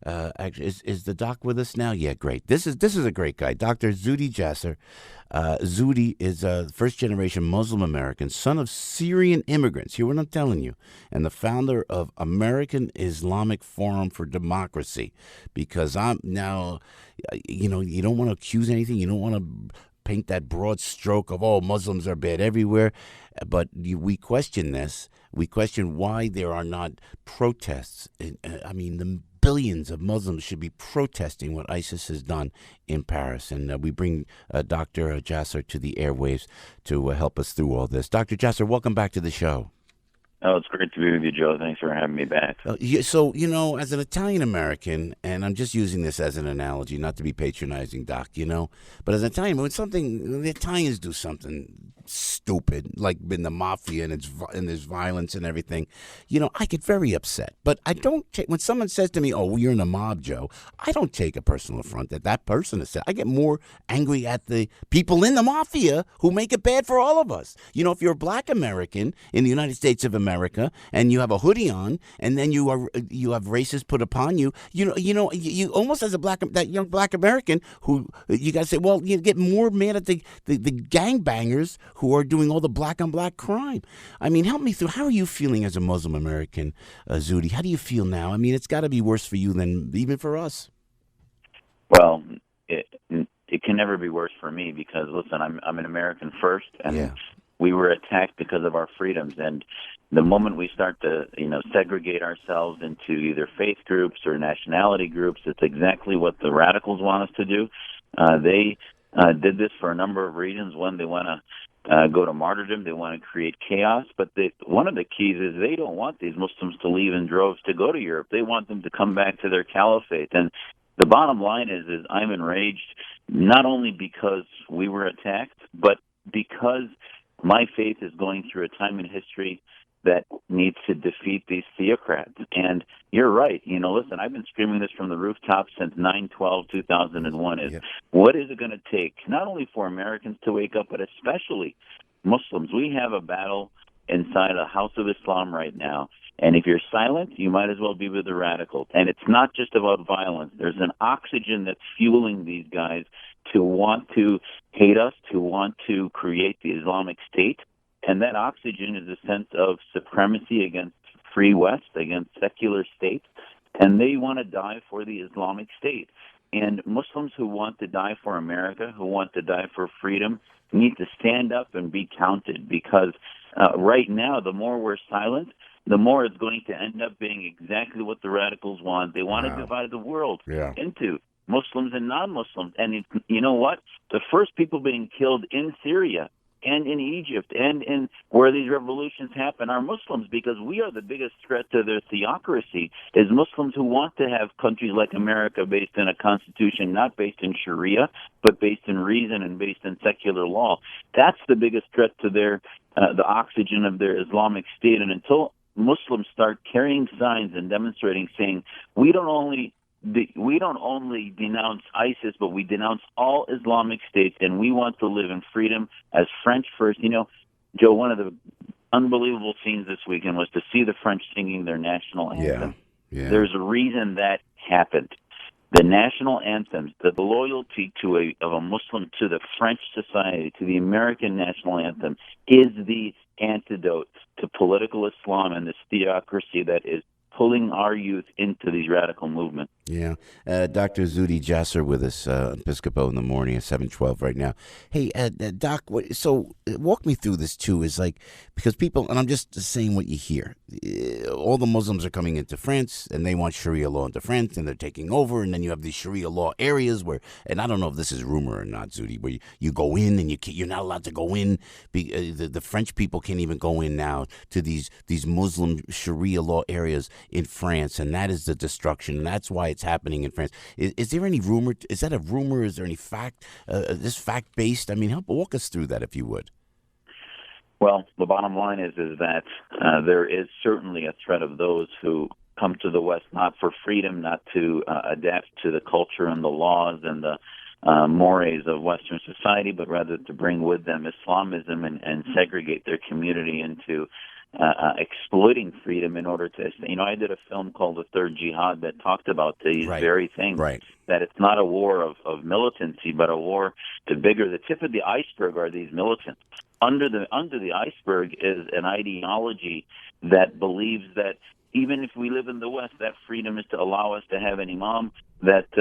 Actually, is the doc with us now? Yeah, great. This is a great guy, Dr. Zudi Jasser. Zudi is a first-generation Muslim American, son of Syrian immigrants. Hear what I'm telling you, and the founder of American Islamic Forum for Democracy. Because I'm now, you don't want to accuse anything. You don't want to paint that broad stroke of, oh, Muslims are bad everywhere. But we question this. We question why there are not protests. I mean, the billions of Muslims should be protesting what ISIS has done in Paris. And we bring Dr. Jasser to the airwaves to help us through all this. Dr. Jasser, welcome back to the show. Oh, it's great to be with you, Joe. Thanks for having me back. So, as an Italian American, and I'm just using this as an analogy, not to be patronizing, Doc, but as an Italian, when the Italians do something stupid, like in the mafia and there's violence and everything, I get very upset. But I don't when someone says to me, oh, well, you're in the mob, Joe, I don't take a personal affront that person has said. I get more angry at the people in the mafia who make it bad for all of us. If you're a black American in the United States of America and you have a hoodie on and then you have races put upon you, you almost as that young black American who you got to say, well, you get more mad at the gangbangers who are doing all the black on black crime. I mean, help me through. How are you feeling as a Muslim American, Zudi? How do you feel now? I mean, it's got to be worse for you than even for us. Well, it can never be worse for me because, listen, I'm an American first, and we were attacked because of our freedoms. And the moment we start to, segregate ourselves into either faith groups or nationality groups, it's exactly what the radicals want us to do. They did this for a number of reasons. One, they want to go to martyrdom. They want to create chaos. But one of the keys is they don't want these Muslims to leave in droves to go to Europe. They want them to come back to their caliphate. And the bottom line is I'm enraged not only because we were attacked, but because my faith is going through a time in history that needs to defeat these theocrats. And you're right. Listen, I've been screaming this from the rooftops since 9/12/2001 is what is it going to take, not only for Americans to wake up, but especially Muslims? We have a battle inside the House of Islam right now. And if you're silent, you might as well be with the radicals. And it's not just about violence. There's an oxygen that's fueling these guys to want to hate us, to want to create the Islamic State. And that oxygen is a sense of supremacy against free West, against secular states. And they want to die for the Islamic State. And Muslims who want to die for America, who want to die for freedom, need to stand up and be counted because right now, the more we're silent, the more it's going to end up being exactly what the radicals want. They want to divide the world into Muslims and non-Muslims. And you know what? The first people being killed in Syria and in Egypt and in where these revolutions happen are Muslims, because we are the biggest threat to their theocracy is Muslims who want to have countries like America based in a constitution, not based in Sharia, but based in reason and based in secular law. That's the biggest threat to their the oxygen of their Islamic State. And until Muslims start carrying signs and demonstrating, saying, we don't only denounce ISIS, but we denounce all Islamic states, and we want to live in freedom as French first. Joe, one of the unbelievable scenes this weekend was to see the French singing their national anthem. There's a reason that happened. The national anthems, the loyalty of a Muslim to the French society, to the American national anthem, is the antidote to political Islam and this theocracy that is pulling our youth into these radical movements. Yeah. Dr. Zudi Jasser with us, Piscopo in the morning at 7:12 right now. Hey, Doc, so walk me through this too, is like, because people, and I'm just saying what you hear, all the Muslims are coming into France and they want Sharia law into France and they're taking over, and then you have these Sharia law areas where, and I don't know if this is rumor or not, Zudi, where you go in and you're not allowed to go in. The French people can't even go in now to these Muslim Sharia law areas in France, and that is the destruction, and that's why it's happening in France. Is there any rumor? Is that a rumor? Is there any fact? This fact based? I mean, walk us through that if you would. Well, the bottom line is that there is certainly a threat of those who come to the West not for freedom, not to adapt to the culture and the laws and the mores of Western society, but rather to bring with them Islamism and segregate their community into exploiting freedom in order to, I did a film called The Third Jihad that talked about these very things. Right. That it's not a war of militancy, but a war to bigger. The tip of the iceberg are these militants. Under the iceberg is an ideology that believes that even if we live in the West, that freedom is to allow us to have an imam that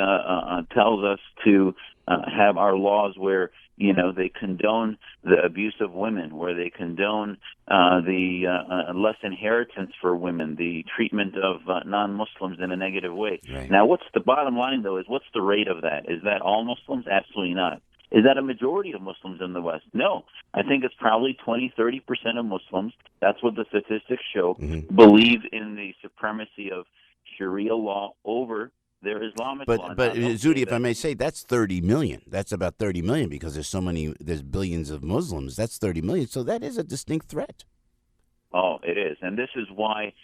tells us to have our laws where they condone the abuse of women, where they condone the less inheritance for women, the treatment of non-Muslims in a negative way. Right. Now, what's the bottom line, though, is what's the rate of that? Is that all Muslims? Absolutely not. Is that a majority of Muslims in the West? No. I think it's probably 20-30% of Muslims, that's what the statistics show, believe in the supremacy of Sharia law over their Islamic law. But Zuhdi, if I may say, that's 30 million. That's about 30 million because there's billions of Muslims. That's 30 million. So that is a distinct threat. Oh, it is. And this is why,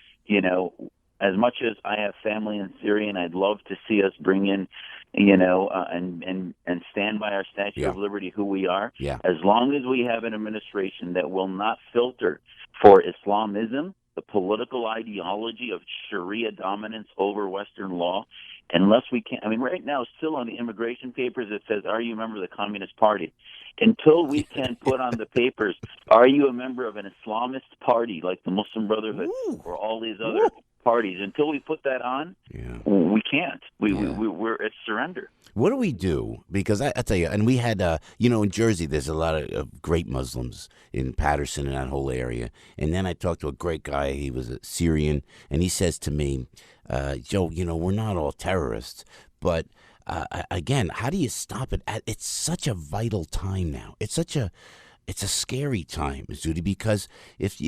as much as I have family in Syria and I'd love to see us bring in, and stand by our Statue of Liberty, who we are, as long as we have an administration that will not filter for Islamism, the political ideology of Sharia dominance over Western law, unless we can. I mean, right now, still on the immigration papers, it says, "Are you a member of the Communist Party?" Until we can put on the papers, "Are you a member of an Islamist party like the Muslim Brotherhood or all these other parties?" Until we put that on, we can't. We're at surrender. What do we do? Because I tell you, and we had, in Jersey, there's a lot of great Muslims in Patterson and that whole area. And then I talked to a great guy. He was a Syrian, and he says to me, Joe, we're not all terrorists, but again, how do you stop it? It's such a vital time now. It's a scary time, Zuhdi, because if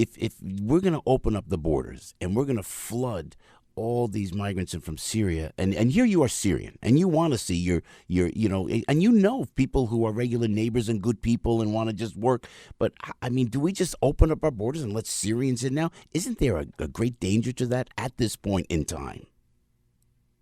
we're going to open up the borders and we're going to flood all these migrants in from Syria, and here you are Syrian, and you want to see your and people who are regular neighbors and good people and want to just work. But, I mean, do we just open up our borders and let Syrians in now? Isn't there a great danger to that at this point in time?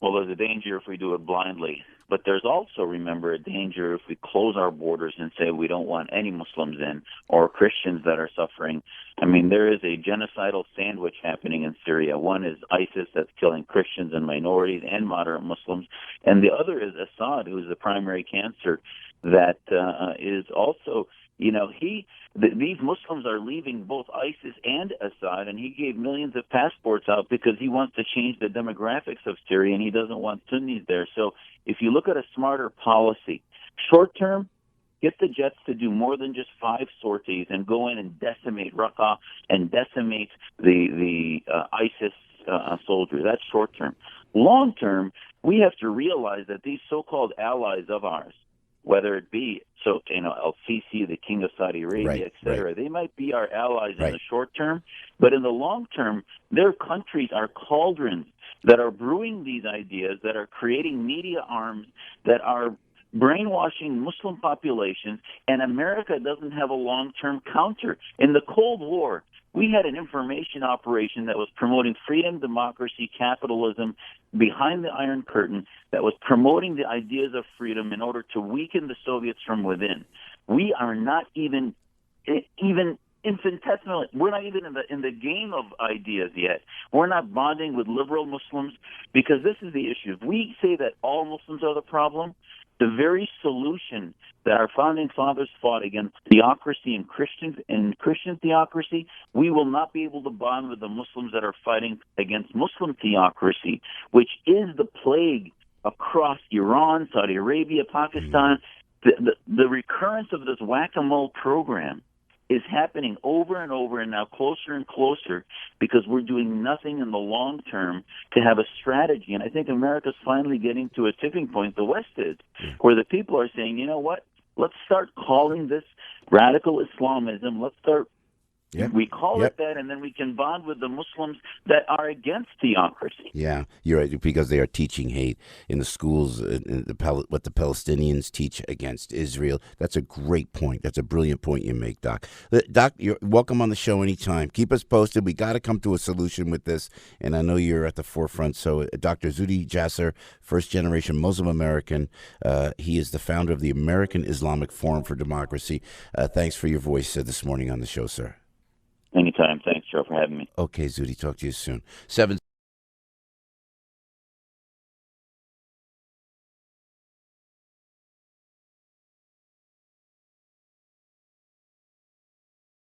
Well, there's a danger if we do it blindly. But there's also, remember, a danger if we close our borders and say we don't want any Muslims in or Christians that are suffering. I mean, there is a genocidal sandwich happening in Syria. One is ISIS that's killing Christians and minorities and moderate Muslims. And the other is Assad, who is the primary cancer that is also, these Muslims are leaving both ISIS and Assad, and he gave millions of passports out because he wants to change the demographics of Syria, and he doesn't want Sunnis there. So if you look at a smarter policy, short term, get the jets to do more than just 5 sorties and go in and decimate Raqqa and decimate the ISIS soldiers. That's short term. Long term, we have to realize that these so-called allies of ours, whether it be Al-Sisi, the king of Saudi Arabia, et cetera, they might be our allies in the short term, but in the long term, their countries are cauldrons that are brewing these ideas, that are creating media arms, that are brainwashing Muslim populations, and America doesn't have a long-term counter. In the Cold War, we had an information operation that was promoting freedom, democracy, capitalism behind the Iron Curtain, that was promoting the ideas of freedom in order to weaken the Soviets from within. We are not even infinitesimal. We're not even in the game of ideas yet. We're not bonding with liberal Muslims because this is the issue. If we say that all Muslims are the problem, the very solution that our founding fathers fought against theocracy and Christian theocracy, we will not be able to bond with the Muslims that are fighting against Muslim theocracy, which is the plague across Iran, Saudi Arabia, Pakistan. The recurrence of this whack-a-mole program is happening over and over and now closer and closer because we're doing nothing in the long term to have a strategy. And I think America's finally getting to a tipping point, the West is, where the people are saying, you know what, let's start calling this radical Islamism. Let's start we call it that, and then we can bond with the Muslims that are against theocracy. Yeah, you're right, because they are teaching hate in the schools, what the Palestinians teach against Israel. That's a great point. That's a brilliant point you make, Doc. Doc, you're welcome on the show anytime. Keep us posted. We got to come to a solution with this, and I know you're at the forefront. So Dr. Zuhdi Jasser, first-generation Muslim American, he is the founder of the American Islamic Forum for Democracy. Thanks for your voice this morning on the show, sir. Anytime. Thanks, Joe, for having me. Okay, Zudi. Talk to you soon. 7